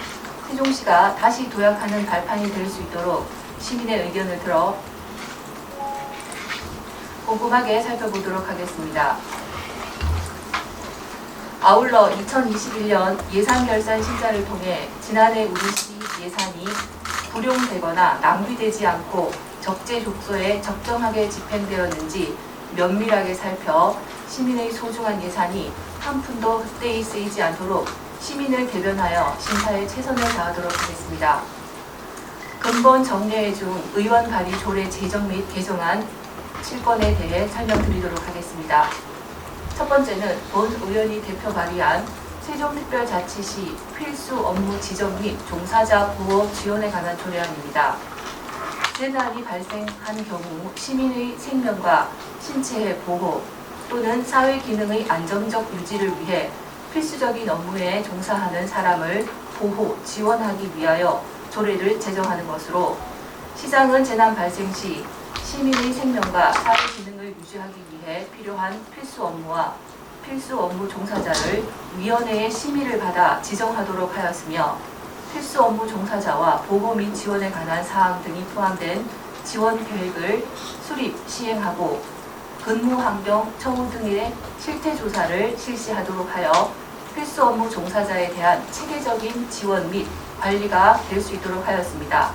세종시가 다시 도약하는 발판이 될 수 있도록 시민의 의견을 들어 꼼꼼하게 살펴보도록 하겠습니다. 아울러 2021년 예산결산 심사를 통해 지난해 우리시 예산이 불용되거나 낭비되지 않고 적재적소에 적정하게 집행되었는지 면밀하게 살펴 시민의 소중한 예산이 한 푼도 헛되이 쓰이지 않도록 시민을 대변하여 심사에 최선을 다하도록 하겠습니다. 근본 정례회 중 의원 발의 조례 제정 및 개정안 7건에 대해 설명드리도록 하겠습니다. 첫 번째는 본 의원이 대표 발의한 세종특별자치시 필수 업무 지정 및 종사자 보호 지원에 관한 조례안입니다. 재난이 발생한 경우 시민의 생명과 신체의 보호 또는 사회 기능의 안정적 유지를 위해 필수적인 업무에 종사하는 사람을 보호, 지원하기 위하여 조례를 제정하는 것으로 시장은 재난 발생 시 시민의 생명과 사회 기능을 유지하기 위해 필요한 필수 업무와 필수 업무 종사자를 위원회의 심의를 받아 지정하도록 하였으며 필수 업무 종사자와 보호 및 지원에 관한 사항 등이 포함된 지원 계획을 수립, 시행하고 근무 환경, 처우 등의 실태 조사를 실시하도록 하여 필수 업무 종사자에 대한 체계적인 지원 및 관리가 될 수 있도록 하였습니다.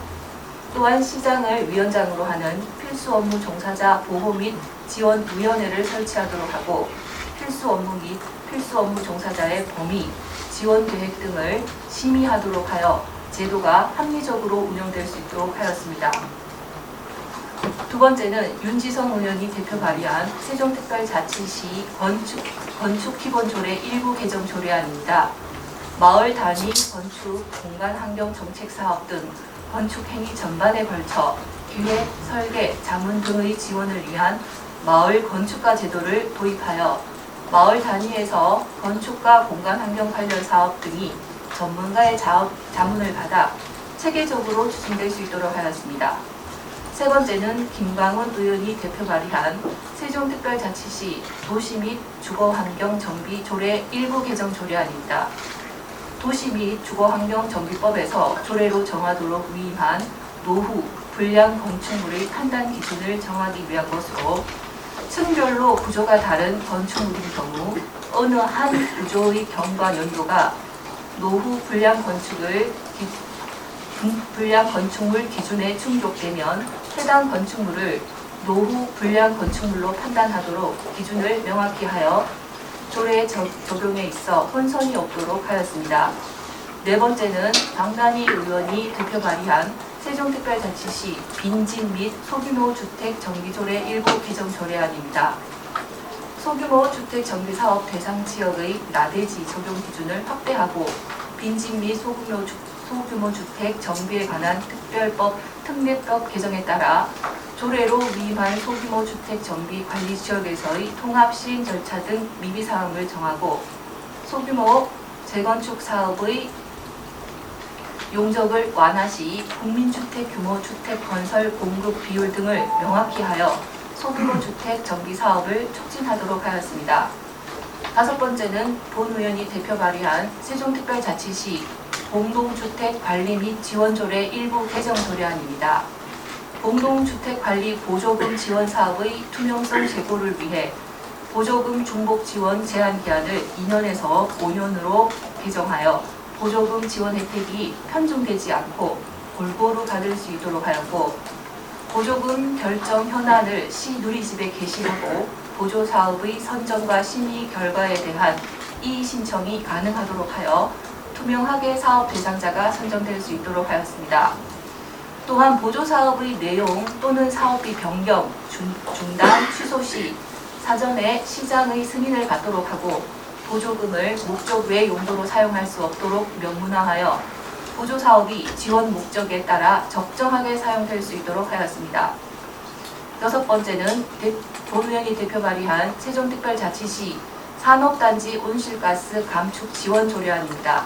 또한 시장을 위원장으로 하는 필수 업무 종사자 보호 및 지원 위원회를 설치하도록 하고 필수 업무 및 필수 업무 종사자의 범위, 지원 계획 등을 심의하도록 하여 제도가 합리적으로 운영될 수 있도록 하였습니다. 두 번째는 윤지성 의원이 대표 발의한 세종특별자치시 건축기본조례 일부 개정 조례안입니다. 마을 단위 건축, 공간환경정책사업 등 건축행위 전반에 걸쳐 기획, 설계, 자문 등의 지원을 위한 마을 건축가 제도를 도입하여 마을 단위에서 건축과 공간 환경 관련 사업 등이 전문가의 자문을 받아 체계적으로 추진될 수 있도록 하였습니다. 세 번째는 김광훈 의원이 대표 발의한 세종특별자치시 도시 및 주거환경 정비 조례 일부 개정 조례안입니다. 도시 및 주거환경정비법에서 조례로 정하도록 위임한 노후, 불량 건축물의 판단 기준을 정하기 위한 것으로 층별로 구조가 다른 건축물인 경우 어느 한 구조의 경과 연도가 노후 불량 건축물 기준에 충족되면 해당 건축물을 노후 불량 건축물로 판단하도록 기준을 명확히 하여 조례 적용에 있어 혼선이 없도록 하였습니다. 네 번째는 박난희 의원이 대표 발의한 세종특별자치시 빈집 및 소규모 주택 정비조례 일부 개정 조례안입니다. 소규모 주택 정비 사업 대상 지역의 나대지 적용 기준을 확대하고 빈집 및 소규모 주택 정비에 관한 특례법 개정에 따라 조례로 위임한 소규모 주택 정비 관리 지역에서의 통합 시행 절차 등 미비 사항을 정하고 소규모 재건축 사업의 용적을 완화 시 국민주택 규모 주택 건설 공급 비율 등을 명확히 하여 소규모 주택 정비 사업을 촉진하도록 하였습니다. 다섯 번째는 본 의원이 대표 발의한 세종특별자치시 공동주택 관리 및 지원 조례 일부 개정 조례안입니다. 공동주택 관리 보조금 지원 사업의 투명성 제고를 위해 보조금 중복 지원 제한 기한을 2년에서 5년으로 개정하여 보조금 지원 혜택이 편중되지 않고 골고루 받을 수 있도록 하였고 보조금 결정 현안을 시 누리집에 게시하고 보조 사업의 선정과 심의 결과에 대한 이의 신청이 가능하도록 하여 투명하게 사업 대상자가 선정될 수 있도록 하였습니다. 또한 보조 사업의 내용 또는 사업비 변경, 중단, 취소 시 사전에 시장의 승인을 받도록 하고 보조금을 목적 외 용도로 사용할 수 없도록 명문화하여 보조 사업이 지원 목적에 따라 적정하게 사용될 수 있도록 하였습니다. 여섯 번째는 본 의원이 대표 발의한 세종특별자치시 산업단지 온실가스 감축 지원 조례안입니다.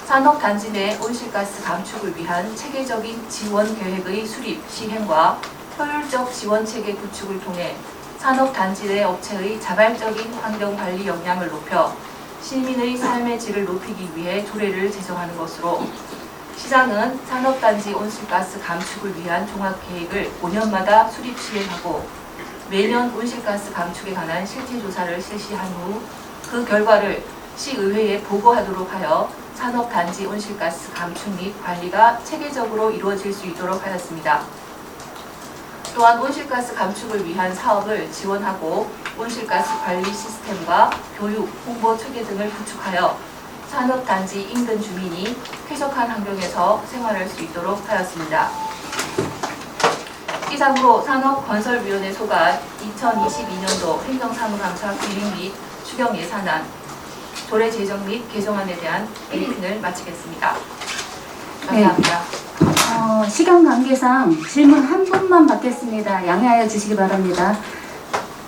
산업단지 내 온실가스 감축을 위한 체계적인 지원 계획의 수립, 시행과 효율적 지원체계 구축을 통해 산업단지 내 업체의 자발적인 환경관리 역량을 높여 시민의 삶의 질을 높이기 위해 조례를 제정하는 것으로 시장은 산업단지 온실가스 감축을 위한 종합계획을 5년마다 수립 시행하고 매년 온실가스 감축에 관한 실태조사를 실시한 후 그 결과를 시의회에 보고하도록 하여 산업단지 온실가스 감축 및 관리가 체계적으로 이루어질 수 있도록 하였습니다. 또한 온실가스 감축을 위한 사업을 지원하고 온실가스 관리 시스템과 교육, 홍보 체계 등을 구축하여 산업단지 인근 주민이 쾌적한 환경에서 생활할 수 있도록 하였습니다. 이상으로 산업건설위원회 소관 2022년도 행정사무감사 기획 및 추경 예산안, 조례 제정 및 개정안에 대한 브리핑을 마치겠습니다. 감사합니다. 시간 관계상 질문 한 분만 받겠습니다. 양해하여 주시기 바랍니다.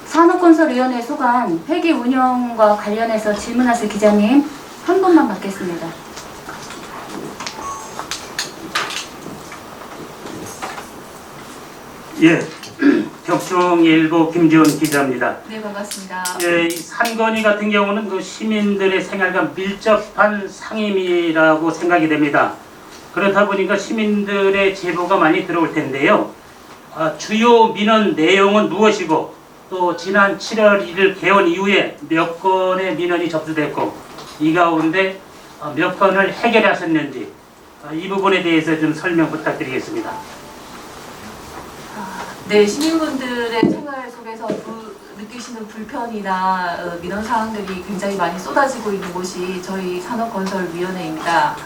산업건설위원회 소관 회계 운영과 관련해서 질문하실 기자님 한 분만 받겠습니다. 예, 격중일보 김지훈 기자입니다. 네, 반갑습니다. 예, 이 산건이 같은 경우는 그 시민들의 생활과 밀접한 상임이라고 생각이 됩니다. 그렇다 보니까 시민들의 제보가 많이 들어올 텐데요. 주요 민원 내용은 무엇이고 또 지난 7월 1일 개원 이후에 몇 건의 민원이 접수됐고 이 가운데 몇 건을 해결하셨는지 이 부분에 대해서 좀 설명 부탁드리겠습니다. 네, 시민분들의 생활 속에서 느끼시는 불편이나 민원 사항들이 굉장히 많이 쏟아지고 있는 곳이 저희 산업건설위원회입니다.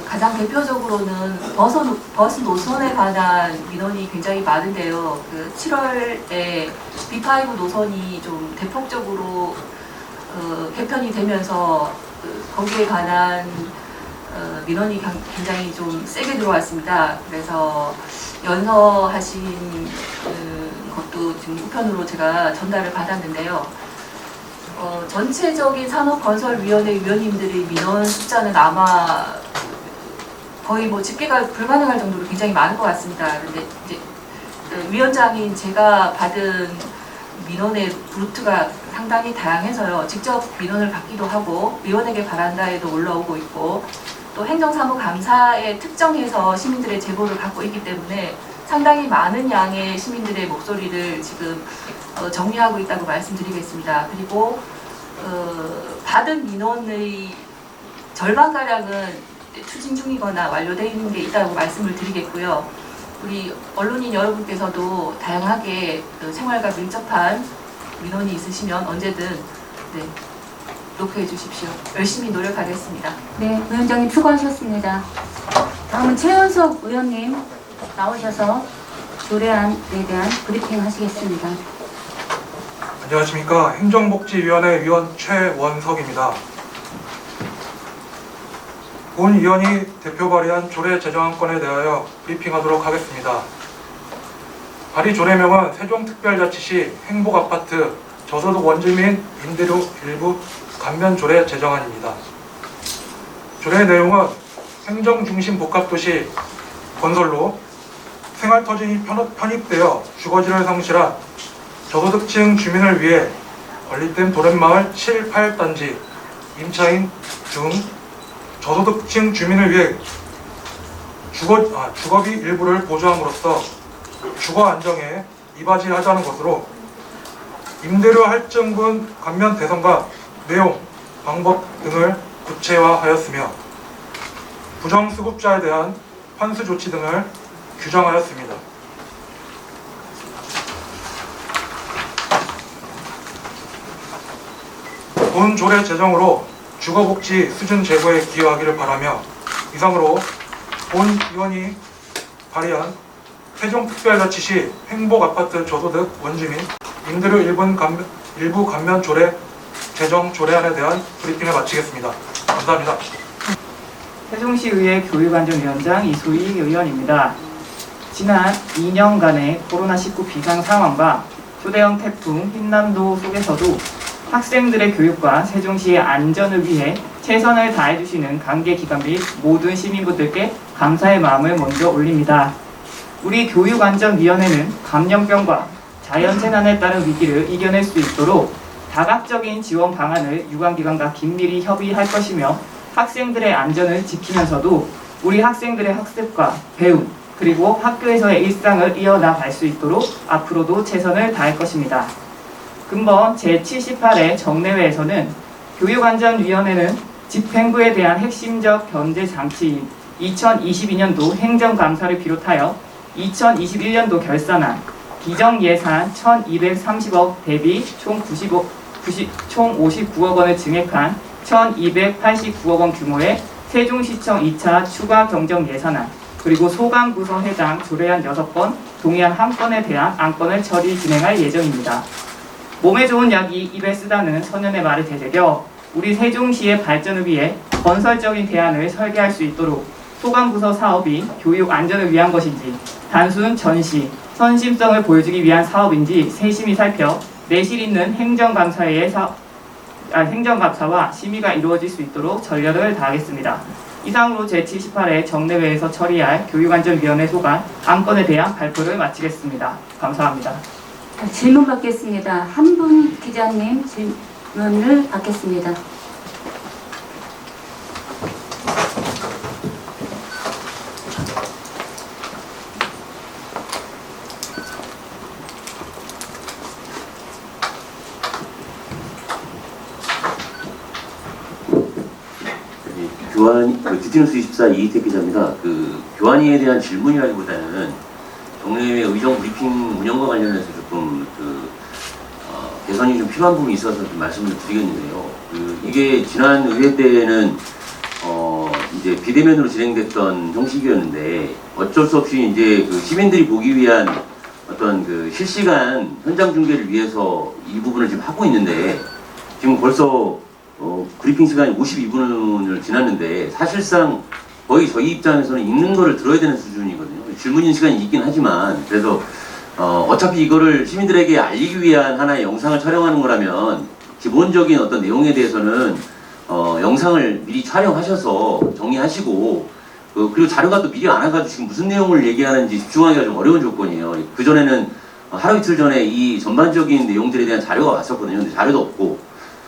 가장 대표적으로는 버스 노선에 관한 민원이 굉장히 많은데요. 7월에 B5 노선이 좀 대폭적으로 개편이 되면서 거기에 관한 민원이 굉장히 좀 세게 들어왔습니다. 그래서 연서하신 것도 지금 우편으로 제가 전달을 받았는데요. 전체적인 산업건설위원회 위원님들의 민원 숫자는 아마 거의 뭐 집계가 불가능할 정도로 굉장히 많은 것 같습니다. 그런데 이제 위원장인 제가 받은 민원의 루트가 상당히 다양해서요. 직접 민원을 받기도 하고 위원에게 바란다에도 올라오고 있고 또 행정사무감사에 특정해서 시민들의 제보를 받고 있기 때문에 상당히 많은 양의 시민들의 목소리를 지금 정리하고 있다고 말씀드리겠습니다. 그리고 받은 민원의 절반가량은 추진 중이거나 완료되어 있는 게 있다고 말씀을 드리겠고요. 우리 언론인 여러분께서도 다양하게 생활과 밀접한 민원이 있으시면 언제든 녹화해 주십시오. 열심히 노력하겠습니다. 네, 위원장님 수고하셨습니다. 다음은 최연석 의원님 나오셔서 조례안에 대한 브리핑 하시겠습니다. 안녕하십니까. 행정복지위원회 위원 최원석입니다. 본 위원이 대표 발의한 조례 제정안건에 대하여 브리핑하도록 하겠습니다. 발의 조례명은 세종특별자치시 행복아파트 저소득 원주민 임대료 일부 감면 조례 제정안입니다. 조례 내용은 행정중심 복합도시 건설로 생활터진이 편입되어 주거지를 상실한 저소득층 주민을 위해 건립된 도랩마을 7, 8단지 임차인 등 저소득층 주민을 위해 주거비 일부를 보조함으로써 주거 안정에 이바지하자는 것으로 임대료 할증분 감면 대상과 내용, 방법 등을 구체화하였으며 부정수급자에 대한 환수 조치 등을 규정하였습니다. 본 조례 제정으로 주거복지 수준 제고에 기여하기를 바라며 이상으로 본 의원이 발의한 세종특별자치시 행복아파트 저소득 원주민 임대료 일부 감면 조례 제정 조례안에 대한 브리핑을 마치겠습니다. 감사합니다. 세종시의회 교육안전위원장 이소희 의원입니다. 지난 2년간의 코로나19 비상 상황과 초대형 태풍 흰남도 속에서도 학생들의 교육과 세종시의 안전을 위해 최선을 다해주시는 관계기관 및 모든 시민분들께 감사의 마음을 먼저 올립니다. 우리 교육안전위원회는 감염병과 자연재난에 따른 위기를 이겨낼 수 있도록 다각적인 지원 방안을 유관기관과 긴밀히 협의할 것이며 학생들의 안전을 지키면서도 우리 학생들의 학습과 배움 그리고 학교에서의 일상을 이어나갈 수 있도록 앞으로도 최선을 다할 것입니다. 금번 제78회 정례회에서는 교육안전위원회는 집행부에 대한 핵심적 견제 장치인 2022년도 행정감사를 비롯하여 2021년도 결산안, 기정예산 1230억 대비 총 59억 원을 증액한 1289억 원 규모의 세종시청 2차 추가 경정 예산안, 그리고 소감부서 해당 조례안 6건, 동의안 1건에 대한 안건을 처리 진행할 예정입니다. 몸에 좋은 약이 입에 쓰다는 선현의 말을 되새겨 우리 세종시의 발전을 위해 건설적인 대안을 설계할 수 있도록 소관부서 사업이 교육 안전을 위한 것인지 단순 전시, 선심성을 보여주기 위한 사업인지 세심히 살펴 내실 있는 행정감사와 심의가 이루어질 수 있도록 전력을 다하겠습니다. 이상으로 제78회 정례회에서 처리할 교육안전위원회 소관 안건에 대한 발표를 마치겠습니다. 감사합니다. 질문 받겠습니다. 한 분 기자님 질문을 받겠습니다. 디티뉴스 24 이희택 기자입니다. 교환위에 대한 질문이라기보다는 정례회 의정 브리핑 운영과 관련해서 조금 개선이 좀 필요한 부분이 있어서 좀 말씀을 드리겠는데요. 이게 지난 의회 때는 이제 비대면으로 진행됐던 형식이었는데 어쩔 수 없이 이제 시민들이 보기 위한 어떤 실시간 현장 중계를 위해서 이 부분을 지금 하고 있는데 지금 벌써 브리핑 시간이 52분을 지났는데 사실상 거의 저희 입장에서는 읽는 거를 들어야 되는 수준이거든요. 질문인 시간이 있긴 하지만 그래서 어차피 이거를 시민들에게 알리기 위한 하나의 영상을 촬영하는 거라면 기본적인 어떤 내용에 대해서는 영상을 미리 촬영하셔서 정리하시고 그리고 자료가 또 미리 안 와가지고 지금 무슨 내용을 얘기하는지 집중하기가 좀 어려운 조건이에요. 그전에는 하루 이틀 전에 이 전반적인 내용들에 대한 자료가 왔었거든요. 근데 자료도 없고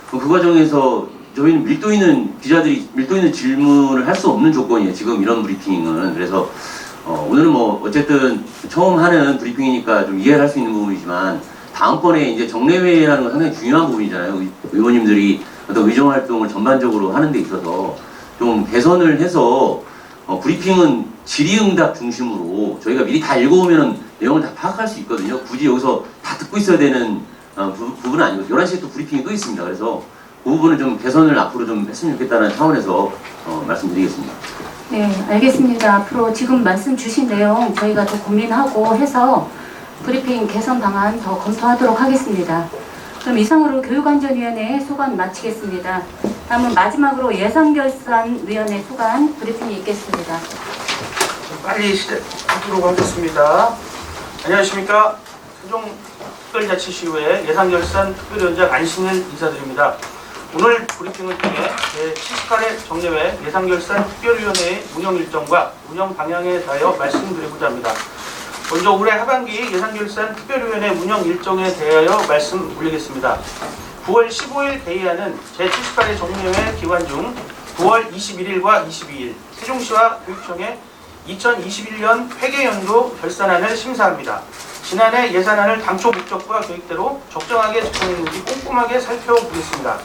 그 과정에서 저희는 밀도 있는 기자들이 밀도 있는 질문을 할 수 없는 조건이에요. 지금 이런 브리핑은. 그래서 오늘은 뭐 어쨌든 처음 하는 브리핑이니까 좀 이해를 할 수 있는 부분이지만 다음번에 이제 정례회라는 건 상당히 중요한 부분이잖아요. 의원님들이 어떤 의정 활동을 전반적으로 하는 데 있어서 좀 개선을 해서 브리핑은 질의응답 중심으로 저희가 미리 다 읽어오면 내용을 다 파악할 수 있거든요. 굳이 여기서 다 듣고 있어야 되는 부분은 아니고 11시에 또 브리핑이 또 있습니다. 그래서 그 부분은 좀 개선을 앞으로 좀 했으면 좋겠다는 차원에서 말씀드리겠습니다. 네, 알겠습니다. 앞으로 지금 말씀 주신 내용 저희가 더 고민하고 해서 브리핑 개선 방안 더 검토하도록 하겠습니다. 그럼 이상으로 교육안전위원회 소관 마치겠습니다. 다음은 마지막으로 예산결산위원회 소관 브리핑이 있겠습니다. 빨리 시작하도록 하겠습니다. 안녕하십니까. 세종특별자치시의회 예산결산 특별위원장 안신일 인사드립니다. 오늘 브리핑을 통해 제78회 정례회 예산결산 특별위원회의 운영 일정과 운영 방향에 대하여 말씀드리고자 합니다. 먼저 올해 하반기 예산결산 특별위원회 운영 일정에 대하여 말씀 올리겠습니다. 9월 15일 개의하는 제78회 정례회 기관 중 9월 21일과 22일 세종시와 교육청의 2021년 회계연도 결산안을 심사합니다. 지난해 예산안을 당초 목적과 계획대로 적정하게 집행했는지 꼼꼼하게 살펴보겠습니다.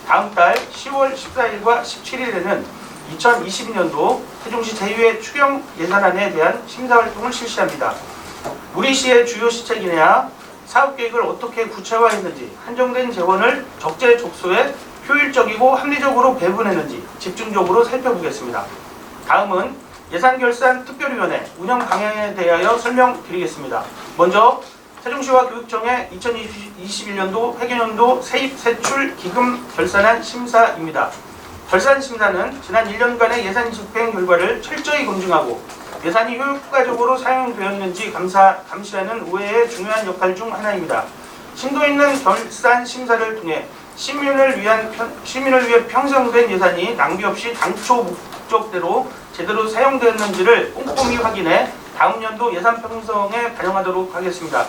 다음 달 10월 14일과 17일에는 2022년도 세종시 제2회 추경 예산안에 대한 심사활동을 실시합니다. 우리 시의 주요 시책이나 사업계획을 어떻게 구체화했는지, 한정된 재원을 적재적소에 효율적이고 합리적으로 배분했는지 집중적으로 살펴보겠습니다. 다음은 예산결산 특별위원회 운영 방향에 대하여 설명드리겠습니다. 먼저 세종시와 교육청의 2021년도 회계연도 세입 세출 기금 결산안 심사입니다. 결산 심사는 지난 1년간의 예산 집행 결과를 철저히 검증하고 예산이 효과적으로 사용되었는지 감시하는 의회의 중요한 역할 중 하나입니다. 심도 있는 결산 심사를 통해 시민을 위해 편성된 예산이 낭비 없이 당초 목적대로 제대로 사용되었는지를 꼼꼼히 확인해 다음 연도 예산 편성에 반영하도록 하겠습니다.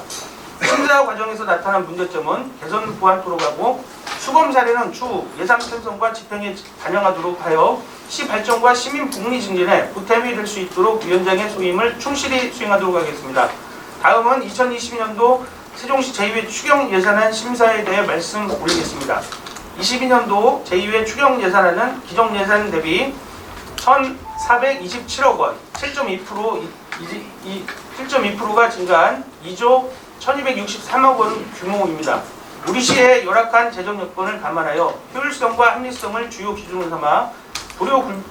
심사 과정에서 나타난 문제점은 개선 보완토록 하고 수검 사례는 추후 예산 편성과 집행에 반영하도록 하여 시 발전과 시민 복리 증진에 보탬이 될 수 있도록 위원장의 소임을 충실히 수행하도록 하겠습니다. 다음은 2022년도 세종시 제2회 추경 예산안 심사에 대해 말씀 올리겠습니다. 22년도 제2회 추경 예산안은 기존 예산 대비 1,427억 원, 7.2%가 증가한 2조 1,263억 원 규모입니다. 우리 시의 열악한 재정 여건을 감안하여 효율성과 합리성을 주요 기준으로 삼아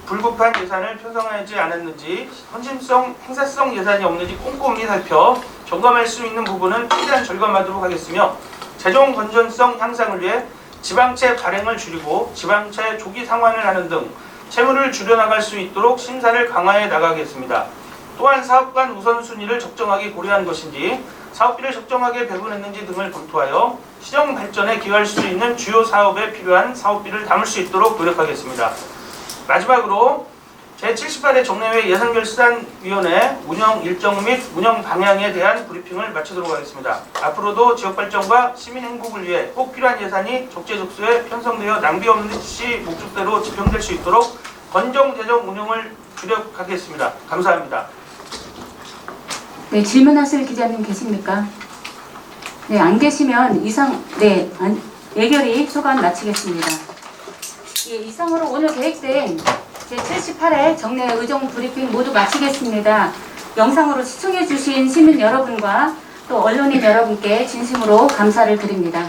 불급한 예산을 편성하지 않았는지, 헌신성, 행사성 예산이 없는지 꼼꼼히 살펴 점검할 수 있는 부분은 최대한 절감하도록 하겠으며 재정 건전성 향상을 위해 지방채 발행을 줄이고 지방채 조기 상환을 하는 등 채무를 줄여나갈 수 있도록 심사를 강화해 나가겠습니다. 또한 사업 간 우선순위를 적정하게 고려한 것인지 사업비를 적정하게 배분했는지 등을 검토하여 시정 발전에 기여할 수 있는 주요 사업에 필요한 사업비를 담을 수 있도록 노력하겠습니다. 마지막으로 제78회 정례회 예산결산위원회 운영 일정 및 운영 방향에 대한 브리핑을 마치도록 하겠습니다. 앞으로도 지역 발전과 시민 행복을 위해 꼭 필요한 예산이 적재적소에 편성되어 낭비 없이 목적대로 집행될 수 있도록 건정 재정 운영을 주력하겠습니다. 감사합니다. 네, 질문하실 기자님 계십니까? 네, 안 계시면 예결위 소관 마치겠습니다. 예, 이상으로 오늘 계획된 제78회 정례 의정 브리핑 모두 마치겠습니다. 영상으로 시청해주신 시민 여러분과 또 언론인 여러분께 진심으로 감사를 드립니다.